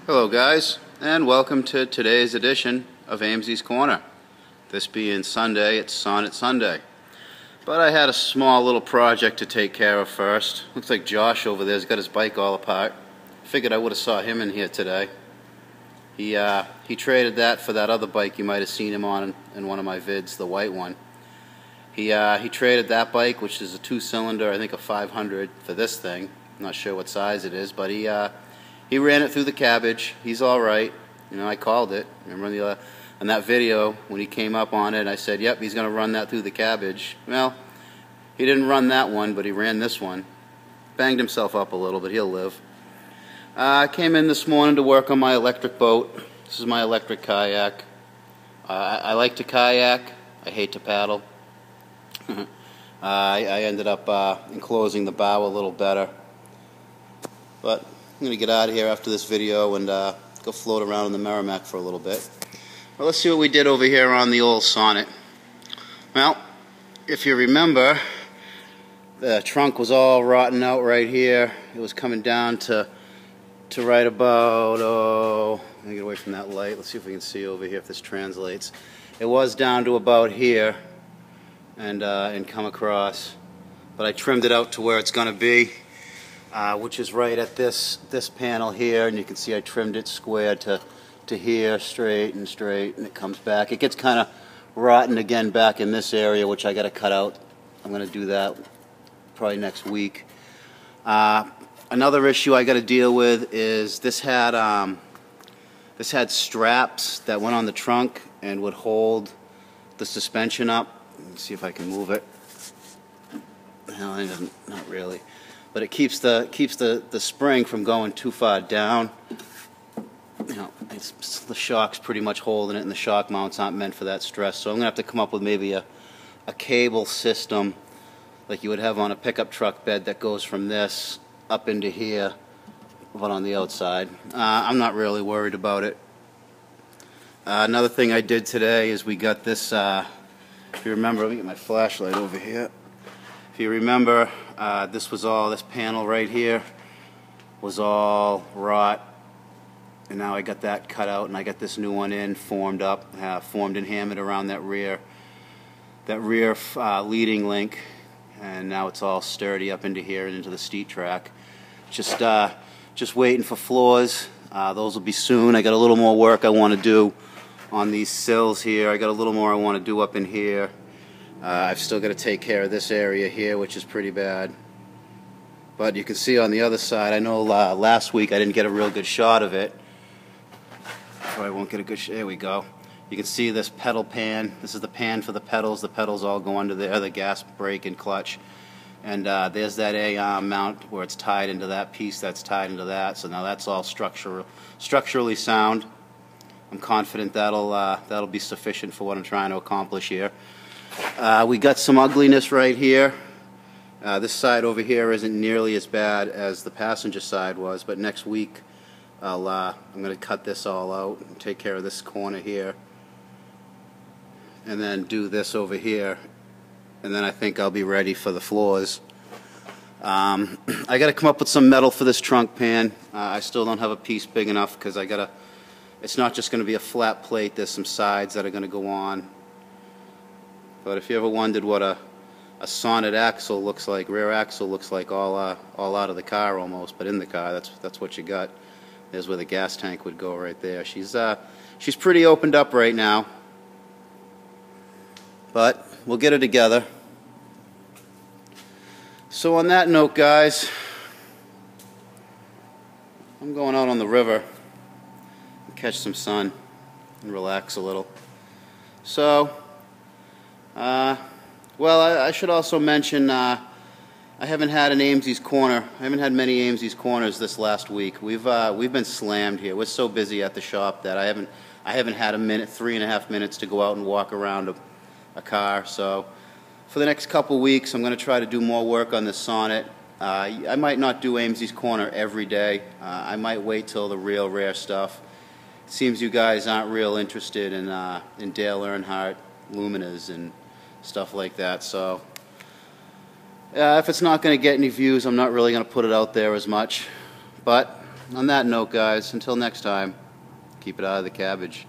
Hello guys, and welcome to today's edition of Amesie's Corner. This being Sunday, it's Sonnet Sunday. But I had a small little project to take care of first. Looks like Josh over there's got his bike all apart. Figured I would have saw him in here today. He traded that for that other bike you might have seen him on in one of my vids, the white one. He traded that bike, which is a 2-cylinder, I think a 500, for this thing. I'm not sure what size it is, but he ran it through the cabbage. He's all right. You know, I called it. Remember in that video when he came up on it, I said, "Yep, he's going to run that through the cabbage." Well, he didn't run that one, but he ran this one. Banged himself up a little, but he'll live. I came in this morning to work on my electric boat. This is my electric kayak. I like to kayak. I hate to paddle. I ended up enclosing the bow a little better. But I'm going to get out of here after this video and go float around in the Merrimack for a little bit. Well, let's see what we did over here on the old Sonnet. Well, if you remember, the trunk was all rotten out right here. It was coming down to right about, let me get away from that light. Let's see if we can see over here if this translates. It was down to about here and come across. But I trimmed it out to where it's going to be. Which is right at this panel here, and you can see I trimmed it square to here, straight, and it comes back. It gets kind of rotten again back in this area, which I got to cut out. I'm going to do that probably next week. Another issue I got to deal with is this had straps that went on the trunk and would hold the suspension up. Let me see if I can move it. No, it doesn't, not really. But it keeps the spring from going too far down. You know, the shock's pretty much holding it, and the shock mounts aren't meant for that stress. So I'm going to have to come up with maybe a cable system like you would have on a pickup truck bed that goes from this up into here, but on the outside. I'm not really worried about it. Another thing I did today is we got this, if you remember, let me get my flashlight over here. If you remember, this panel right here was all rot, and now I got that cut out, and I got this new one in, formed and hammered around that rear leading link, and now it's all sturdy up into here and into the seat track. Just waiting for floors. Those will be soon. I got a little more work I want to do on these sills here. I got a little more I want to do up in here. I've still got to take care of this area here, which is pretty bad. But you can see on the other side, I know last week I didn't get a real good shot of it. Probably won't get a good shot. There we go. You can see this pedal pan. This is the pan for the pedals. The pedals all go under there, the gas, brake, and clutch. And there's that A-arm mount where it's tied into that piece that's tied into that. So now that's all structurally sound. I'm confident that'll be sufficient for what I'm trying to accomplish here. We got some ugliness right here. This side over here isn't nearly as bad as the passenger side was, but next week I'm going to cut this all out and take care of this corner here, and then do this over here, and then I think I'll be ready for the floors. I got to come up with some metal for this trunk pan. I still don't have a piece big enough because it's not just going to be a flat plate. There's some sides that are going to go on. But if you ever wondered what a Sonnet axle looks like, rear axle looks like, all out of the car almost, but in the car, that's what you got. There's where the gas tank would go right there. She's pretty opened up right now, but we'll get her together. So on that note, guys, I'm going out on the river and catch some sun and relax a little. So. Well, I should also mention I haven't had an Amesie's Corner. I haven't had many Amesie's Corners this last week. We've been slammed here. We're so busy at the shop that I haven't had a minute, 3.5 minutes to go out and walk around a car. So for the next couple weeks, I'm going to try to do more work on this Sonnet. I might not do Amesie's Corner every day. I might wait till the real rare stuff. It seems you guys aren't real interested in Dale Earnhardt Luminas and stuff like that, so if it's not going to get any views, I'm not really going to put it out there as much. But on that note, guys, until next time, keep it out of the cabbage.